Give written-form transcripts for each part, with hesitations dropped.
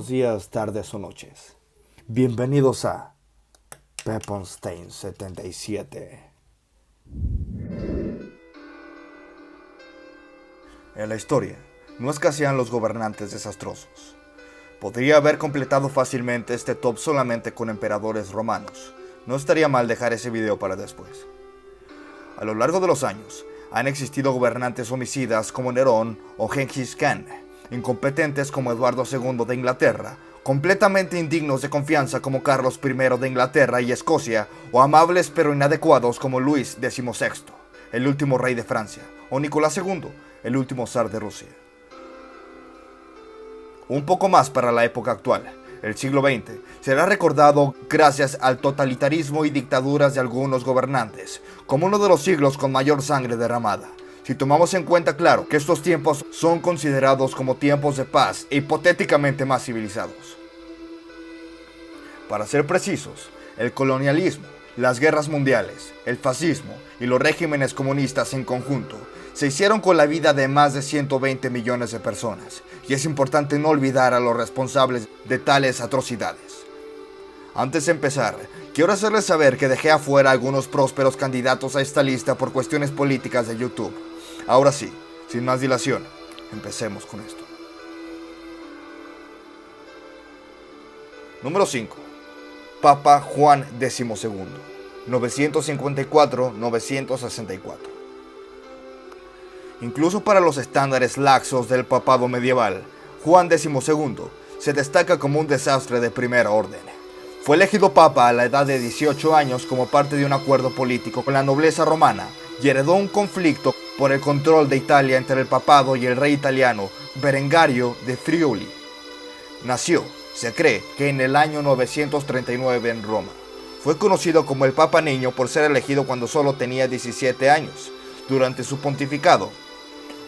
buenos días, tardes o noches. Bienvenidos a Peppenstein 77. En la historia, no escasean los gobernantes desastrosos. Podría haber completado fácilmente este top solamente con emperadores romanos. No estaría mal dejar ese video para después. A lo largo de los años, han existido gobernantes homicidas como Nerón o Gengis Khan, incompetentes como Eduardo II de Inglaterra, completamente indignos de confianza como Carlos I de Inglaterra y Escocia, o amables pero inadecuados como Luis XVI, el último rey de Francia, o Nicolás II, el último zar de Rusia. Un poco más para la época actual, el siglo XX, será recordado gracias al totalitarismo y dictaduras de algunos gobernantes, como uno de los siglos con mayor sangre derramada. Si tomamos en cuenta, claro, que estos tiempos son considerados como tiempos de paz e hipotéticamente más civilizados. Para ser precisos, el colonialismo, las guerras mundiales, el fascismo y los regímenes comunistas en conjunto se hicieron con la vida de más de 120 millones de personas, y es importante no olvidar a los responsables de tales atrocidades. Antes de empezar, quiero hacerles saber que dejé afuera algunos prósperos candidatos a esta lista por cuestiones políticas de YouTube. Ahora sí, sin más dilación, empecemos con esto. Número 5. Papa Juan XII, 954-964. Incluso para los estándares laxos del papado medieval, Juan XII se destaca como un desastre de primer orden. Fue elegido papa a la edad de 18 años como parte de un acuerdo político con la nobleza romana y heredó un conflicto por el control de Italia entre el papado y el rey italiano Berengario de Friuli. Nació, se cree, que en el año 939 en Roma. Fue conocido como el Papa Niño por ser elegido cuando solo tenía 17 años. Durante su pontificado,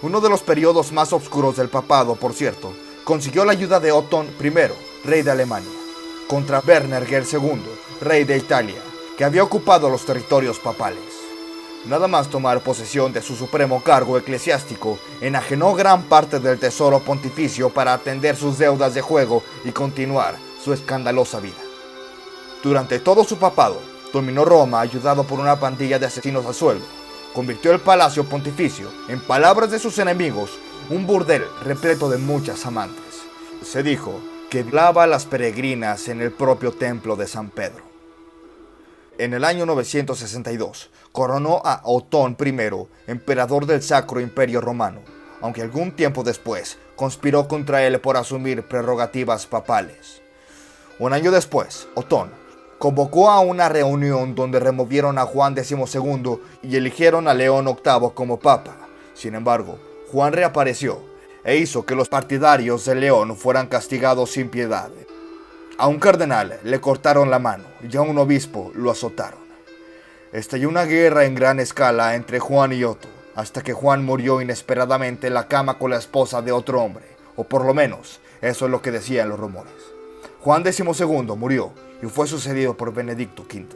uno de los periodos más oscuros del papado, por cierto, consiguió la ayuda de Otón I, rey de Alemania, contra Berneger II, rey de Italia, que había ocupado los territorios papales. Nada más tomar posesión de su supremo cargo eclesiástico, enajenó gran parte del tesoro pontificio para atender sus deudas de juego y continuar su escandalosa vida. Durante todo su papado, dominó Roma ayudado por una pandilla de asesinos a sueldo. Convirtió el palacio pontificio, en palabras de sus enemigos, un burdel repleto de muchas amantes. Se dijo que violaba a las peregrinas en el propio templo de San Pedro. En el año 962, coronó a Otón I, emperador del Sacro Imperio Romano, aunque algún tiempo después conspiró contra él por asumir prerrogativas papales. Un año después, Otón convocó a una reunión donde removieron a Juan XII y eligieron a León VIII como papa. Sin embargo, Juan reapareció e hizo que los partidarios de León fueran castigados sin piedad. A un cardenal le cortaron la mano y a un obispo lo azotaron. Estalló una guerra en gran escala entre Juan y Otto, hasta que Juan murió inesperadamente en la cama con la esposa de otro hombre, o por lo menos eso es lo que decían los rumores. Juan XII murió y fue sucedido por Benedicto V.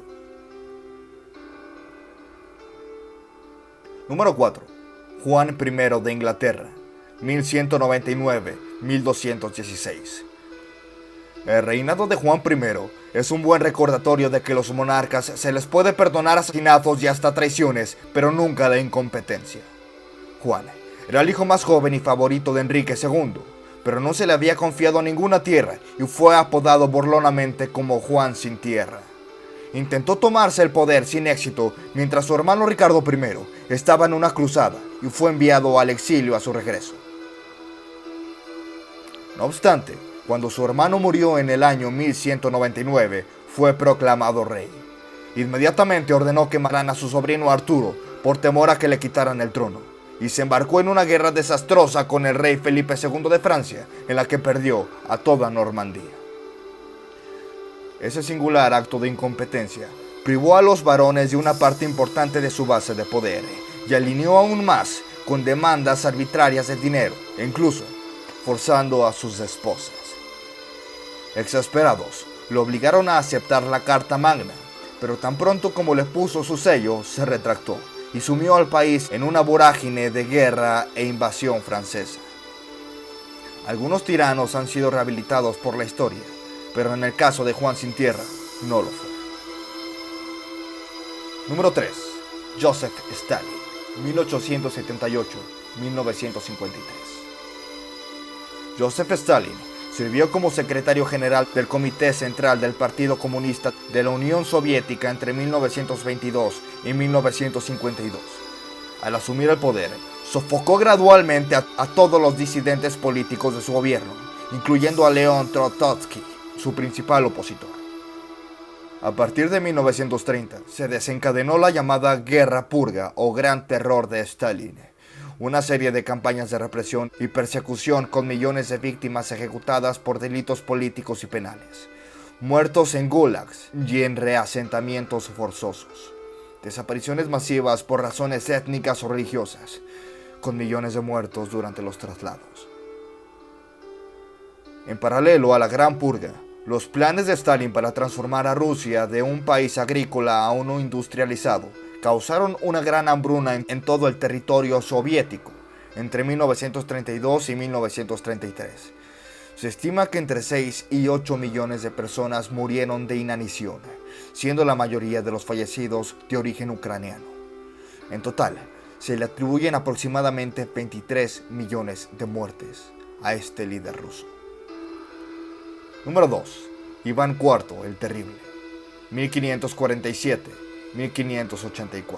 Número 4. Juan I de Inglaterra, 1199-1216. El reinado de Juan I es un buen recordatorio de que a los monarcas se les puede perdonar asesinatos y hasta traiciones, pero nunca la incompetencia. Juan era el hijo más joven y favorito de Enrique II, pero no se le había confiado ninguna tierra y fue apodado burlonamente como Juan sin tierra. Intentó tomarse el poder sin éxito mientras su hermano Ricardo I estaba en una cruzada y fue enviado al exilio a su regreso. No obstante, cuando su hermano murió en el año 1199, fue proclamado rey. Inmediatamente ordenó que mataran a su sobrino Arturo por temor a que le quitaran el trono, y se embarcó en una guerra desastrosa con el rey Felipe II de Francia, en la que perdió a toda Normandía. Ese singular acto de incompetencia privó a los varones de una parte importante de su base de poder y alineó aún más con demandas arbitrarias de dinero, e incluso forzando a sus esposas. Exasperados, lo obligaron a aceptar la Carta Magna, pero tan pronto como le puso su sello, se retractó y sumió al país en una vorágine de guerra e invasión francesa. Algunos tiranos han sido rehabilitados por la historia, pero en el caso de Juan Sin Tierra, no lo fue. Número 3. Joseph Stalin, 1878-1953. Joseph Stalin sirvió como secretario general del Comité Central del Partido Comunista de la Unión Soviética entre 1922 y 1952. Al asumir el poder, sofocó gradualmente a todos los disidentes políticos de su gobierno, incluyendo a León Trotsky, su principal opositor. A partir de 1930, se desencadenó la llamada Guerra Purga o Gran Terror de Stalin, una serie de campañas de represión y persecución con millones de víctimas ejecutadas por delitos políticos y penales, muertos en gulags y en reasentamientos forzosos, desapariciones masivas por razones étnicas o religiosas, con millones de muertos durante los traslados. En paralelo a la Gran Purga, los planes de Stalin para transformar a Rusia de un país agrícola a uno industrializado causaron una gran hambruna en todo el territorio soviético entre 1932 y 1933. Se estima que entre 6 y 8 millones de personas murieron de inanición, siendo la mayoría de los fallecidos de origen ucraniano. En total, se le atribuyen aproximadamente 23 millones de muertes a este líder ruso. Número 2. Iván IV el Terrible, 1547-1584.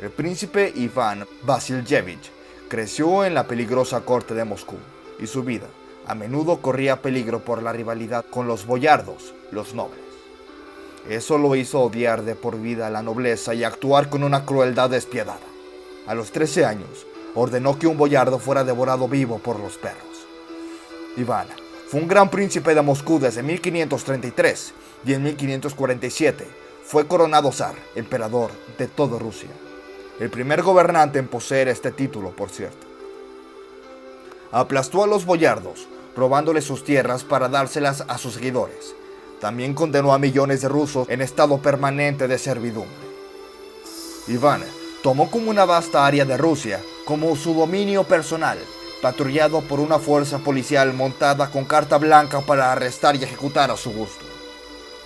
El príncipe Iván Vasilyevich creció en la peligrosa corte de Moscú y su vida a menudo corría peligro por la rivalidad con los boyardos, los nobles. Eso lo hizo odiar de por vida a la nobleza y actuar con una crueldad despiadada. A los 13 años, ordenó que un boyardo fuera devorado vivo por los perros. Iván fue un gran príncipe de Moscú desde 1533 y en 1547 fue coronado zar, emperador de toda Rusia. El primer gobernante en poseer este título, por cierto. Aplastó a los boyardos, robándoles sus tierras para dárselas a sus seguidores. También condenó a millones de rusos en estado permanente de servidumbre. Iván tomó como una vasta área de Rusia como su dominio personal, patrullado por una fuerza policial montada con carta blanca para arrestar y ejecutar a su gusto.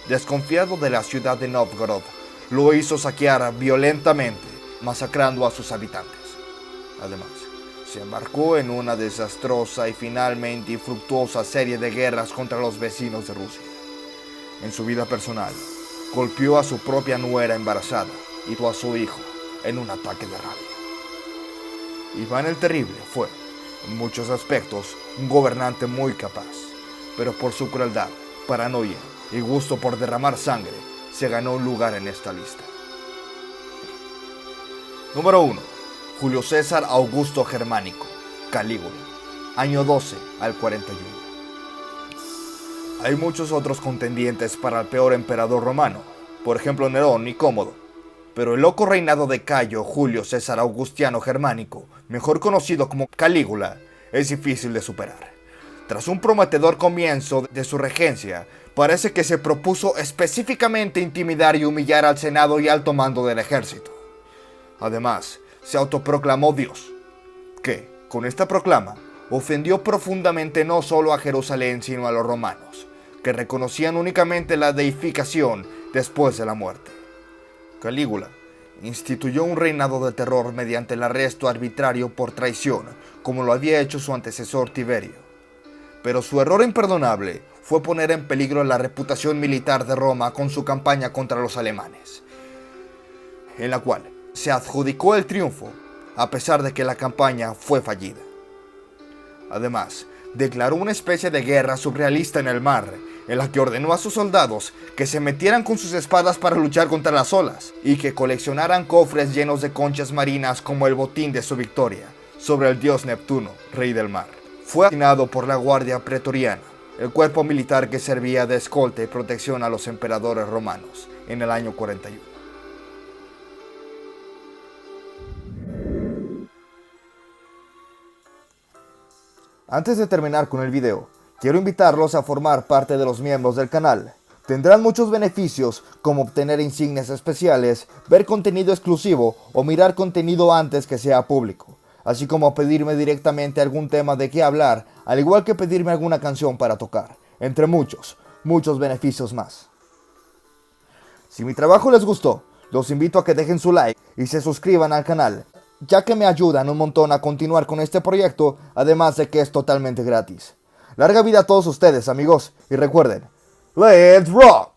Desconfiado de la ciudad de Novgorod, lo hizo saquear violentamente, masacrando a sus habitantes. Además, se embarcó en una desastrosa y finalmente infructuosa serie de guerras contra los vecinos de Rusia. En su vida personal, golpeó a su propia nuera embarazada y a su hijo en un ataque de rabia. Iván el Terrible fue, en muchos aspectos, un gobernante muy capaz, pero por su crueldad, paranoia y gusto por derramar sangre, se ganó un lugar en esta lista. Número 1. Julio César Augusto Germánico, Calígula, año 12 al 41. Hay muchos otros contendientes para el peor emperador romano, por ejemplo Nerón y Cómodo, pero el loco reinado de Cayo Julio César Augustiano Germánico, mejor conocido como Calígula, es difícil de superar. Tras un prometedor comienzo de su regencia, parece que se propuso específicamente intimidar y humillar al Senado y alto mando del ejército. Además, se autoproclamó Dios, que, con esta proclama, ofendió profundamente no solo a Jerusalén sino a los romanos, que reconocían únicamente la deificación después de la muerte. Calígula instituyó un reinado de terror mediante el arresto arbitrario por traición, como lo había hecho su antecesor Tiberio. Pero su error imperdonable fue poner en peligro la reputación militar de Roma con su campaña contra los alemanes, en la cual se adjudicó el triunfo, a pesar de que la campaña fue fallida. Además, declaró una especie de guerra surrealista en el mar, en la que ordenó a sus soldados que se metieran con sus espadas para luchar contra las olas y que coleccionaran cofres llenos de conchas marinas como el botín de su victoria sobre el dios Neptuno, rey del mar. Fue asesinado por la Guardia Pretoriana, el cuerpo militar que servía de escolta y protección a los emperadores romanos, en el año 41. Antes de terminar con el video, quiero invitarlos a formar parte de los miembros del canal. Tendrán muchos beneficios como obtener insignias especiales, ver contenido exclusivo o mirar contenido antes que sea público. así como pedirme directamente algún tema de qué hablar, al igual que pedirme alguna canción para tocar, entre muchos beneficios más. Si mi trabajo les gustó, los invito a que dejen su like y se suscriban al canal, ya que me ayudan un montón a continuar con este proyecto, además de que es totalmente gratis. Larga vida a todos ustedes, amigos, y recuerden, ¡Let's rock!